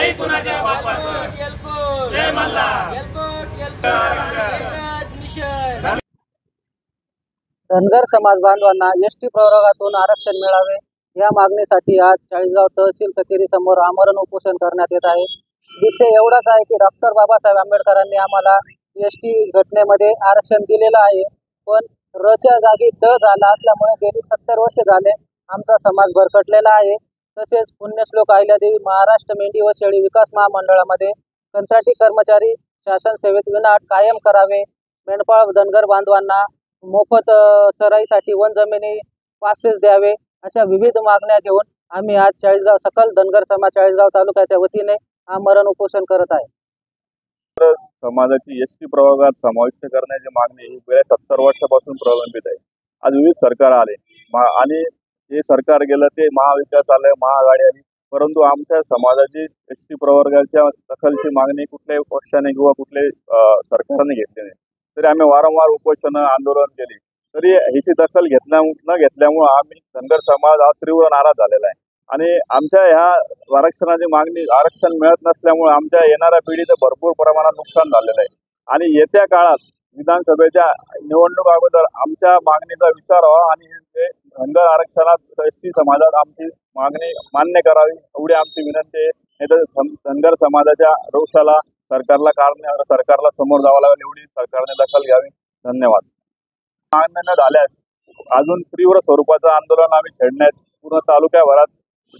नाही कुणाच्या बापाचं जय मल्हार धनगर समाज बांधवांना एसटी प्रवर्गातून आरक्षण मिळावे या मागणीसाठी आज चाळीसगाव तहसील कचेरी समोर आमरण उपोषण करण्यात येत आहे। विषय एवढाच आहे की डॉक्टर बाबासाहेब आंबेडकरांनी आम्हाला एसटी घटनेमध्ये आरक्षण दिलेलं आहे, पण रच्या जागी ड झाला असल्यामुळे गेली 70 वर्ष झाले आमचा समाज भरकटलेला आहे। तसेच पुण्यश्लोक अहिल्यादेवी महाराष्ट्र मेंढी व शेळी विकास महामंडळामध्ये कंत्राटी कर्मचारी शासन सेवेत विनाअट कायम करावे, मेंढपाळ धनगर बांधवांना मोफत चराईसाठी वन जमिनी पासेस द्यावे, अशा विविध मागण्या घेऊन आम्ही आज चाळीसगाव सकल धनगर समाज चाळीसगाव तालुक्याच्या वतीने आमरण उपोषण करत आहे। समाजाची एसटी प्रवर्गात समाविष्ट करण्याची मागणी ही गेल्या 70 वर्षापासून प्रलंबित आहे। आज विविध सरकार आले आणि हे सरकार गेलं ते महाविकास आले, महाआघाडी आली, परंतु आमच्या समाजाची एसटी प्रवर्गाच्या दखलची मागणी कुठल्याही पक्षाने किंवा कुठल्याही सरकारने घेतली नाही। तरी आम्ही वारंवार उपोषण आंदोलन केली, तरी ह्याची दखल न घेतल्यामुळे आम्ही धनगर समाज हा तीव्र नाराज झालेला आहे। आणि आमच्या ह्या आरक्षणाची मागणी आरक्षण मिळत नसल्यामुळे आमच्या येणाऱ्या पिढीचं भरपूर प्रमाणात नुकसान झालेलं आहे। आणि येत्या काळात विधानसभेच्या निवडणूक अगोदर आमच्या मागणीचा विचार व्हावा आणि धनगर आरक्षणात एसटी समाजात आमची मागणी मान्य करावी एवढी आमची विनंती आहे। धनगर समाजाच्या रोषाला सरकारला समोर जावं लागेल एवढी सरकारने दखल घ्यावी। धन्यवाद। मान्य न झाल्यास अजून तीव्र स्वरूपाचं आंदोलन आम्ही छेडण्यात पूर्ण तालुक्याभरात,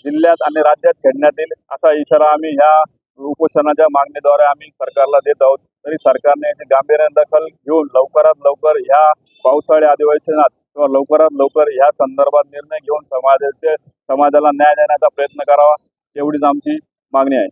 जिल्ह्यात आणि राज्यात छेडण्यात येईल असा इशारा आम्ही ह्या उपोषणाच्या मागणीद्वारे आम्ही सरकारला देत आहोत। तरी सरकारने याची गांभीर्याने दखल घेऊन लवकरात लवकर ह्या पावसाळी अधिवेशनात किंवा लवकरात लवकर ह्या संदर्भात निर्णय घेऊन समाजाला न्याय देण्याचा प्रयत्न करावा एवढीच आमची मागणी आहे।